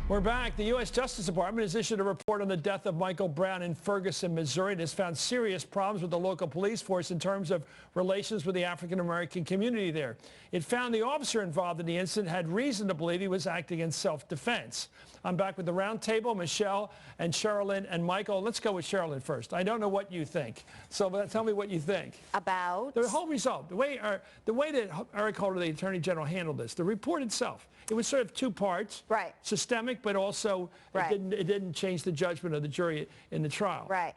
We're back. The U.S. Justice Department has issued a report on the death of Michael Brown in Ferguson, Missouri. It has found serious problems with the local police force in terms of relations with the African-American community there. It found the officer involved in the incident had reason to believe he was acting in self-defense. I'm back with the round table, Michelle and Cherylyn and Michael. Let's go with Cherylyn first. I don't know what you think, so tell me what you think. About? The whole result, the way that Eric Holder, the Attorney General, handled this, the report itself, it was sort of two parts. Right. Systemic, but also right. it didn't change the judgment of the jury in the trial. Right.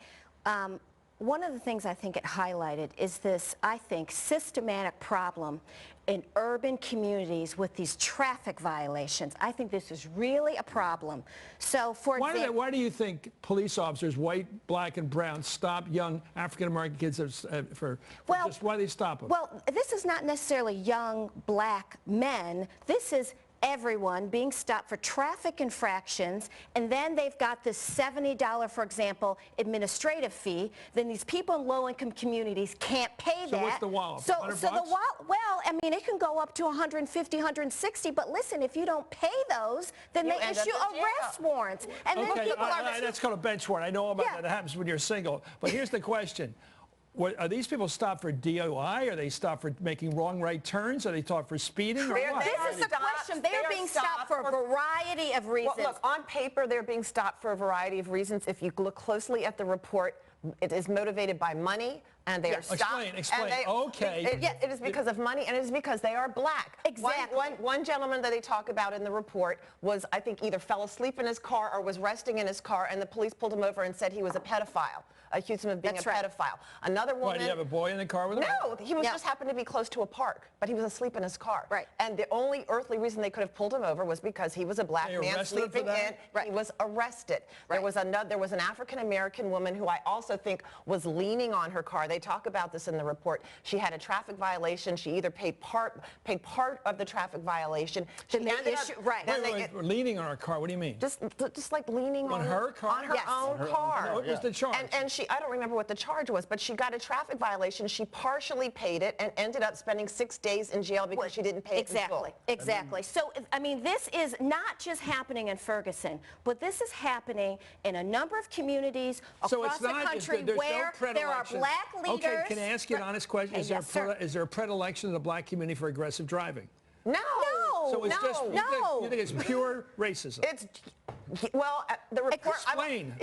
One of the things I think it highlighted is this, I think, systematic problem in urban communities with these traffic violations. I think this is really a problem. So, for example, why do you think police officers, white, black, and brown, stop young African-American kids why do they stop them? Well, this is not necessarily young black men. This is everyone being stopped for traffic infractions, and then they've got this $70, for example, administrative fee. Then these people in low-income communities can't pay that. So what's the wallop? So the wallop, well, I mean, it can go up to 150, 160, but listen, if you don't pay those, then they issue arrest warrants. And okay, then people that's called a bench warrant. I know about that. It happens when you're single. But here's the question. Are these people stopped for DOI? Are they stopped for making wrong right turns? Are they stopped for speeding? Or what? This is the question. They're being stopped for a variety of reasons. Well, look, on paper, they're being stopped for a variety of reasons. If you look closely at the report, it is motivated by money, and they are stopped. Explain. Okay. It is because of money, and it is because they are black. Exactly. One gentleman that they talk about in the report was, I think, either fell asleep in his car or was resting in his car, and the police pulled him over and said he was a pedophile, accused him of being a pedophile. Another woman. Why, did you have a boy in the car with him? No, he was just happened to be close to a park, but he was asleep in his car. Right. And the only earthly reason they could have pulled him over was because he was a black man sleeping in. Right. He was arrested. Right. There was an African-American woman who I also think was leaning on her car. They talk about this in the report. She had a traffic violation. She either paid part of the traffic violation. Leaning on her car. What do you mean? Just like leaning on her car? On her own car. What was the charge? And I don't remember what the charge was, but she got a traffic violation. She partially paid it and ended up spending 6 days in jail because she didn't pay it in full. Exactly. So, I mean, this is not just happening in Ferguson, but this is happening in a number of communities across the country where there are black leaders. Okay, can I ask you an honest question? Is there a predilection in the black community for aggressive driving? No. So it's you think it's pure racism? The report. Explain.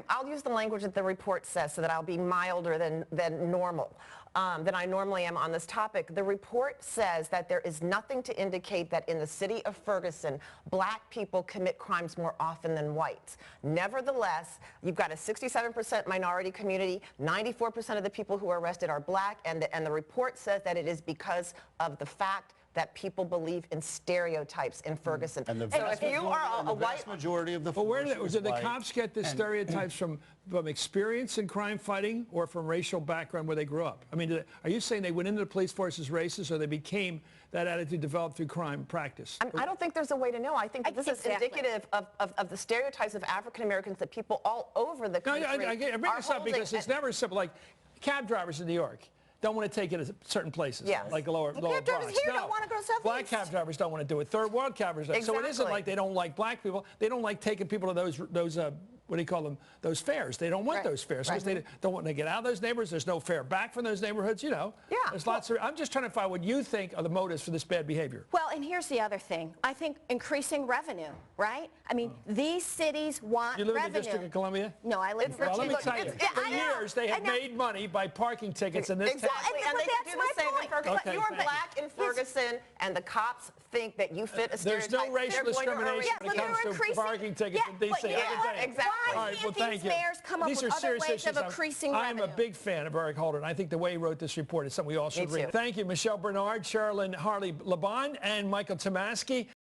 I'll use the language that the report says, so that I'll be milder than normal, than I normally am on this topic. The report says that there is nothing to indicate that in the city of Ferguson, black people commit crimes more often than whites. Nevertheless, you've got a 67% minority community. 94% of the people who are arrested are black, and the report says that it is because of the fact that people believe in stereotypes in Ferguson. And so if you are a white majority of the force, did the cops get the stereotypes from experience in crime fighting or from racial background where they grew up? I mean, are you saying they went into the police force as racist, or they became that attitude developed through crime practice? I don't think there's a way to know. I think that this is indicative of the stereotypes of African Americans that people all over the country I bring this up because it's never simple. Like cab drivers in New York don't want to take it to certain places, like lower cab Bronx. drivers here don't want to go southeast. Black cab drivers don't want to do it. Third world cab drivers. Exactly. So it isn't like they don't like black people. They don't like taking people to those what do you call them? Those fares. They don't want those fares because they don't want to get out of those neighborhoods. There's no fare back from those neighborhoods. You know. Yeah. There's lots of. I'm just trying to find what you think are the motives for this bad behavior. Well, and here's the other thing. I think increasing revenue, right? I mean, these cities want revenue. You live in the District of Columbia? No, I live in Virginia. Well, let me tell you. For years, they have made money by parking tickets in this town. Exactly, and they can do the same in Ferguson. Okay, you're black in Ferguson, and the cops think that you fit a stereotype. There's no racial discrimination when it comes to parking tickets in D.C. Exactly. Why can't these mayors come up with other ways of increasing revenue? I'm a big fan of Eric Holder, and I think the way he wrote this report is something we all should read. Thank you, Michelle Bernard, Cherylyn LeBon, and Michael Tomasky.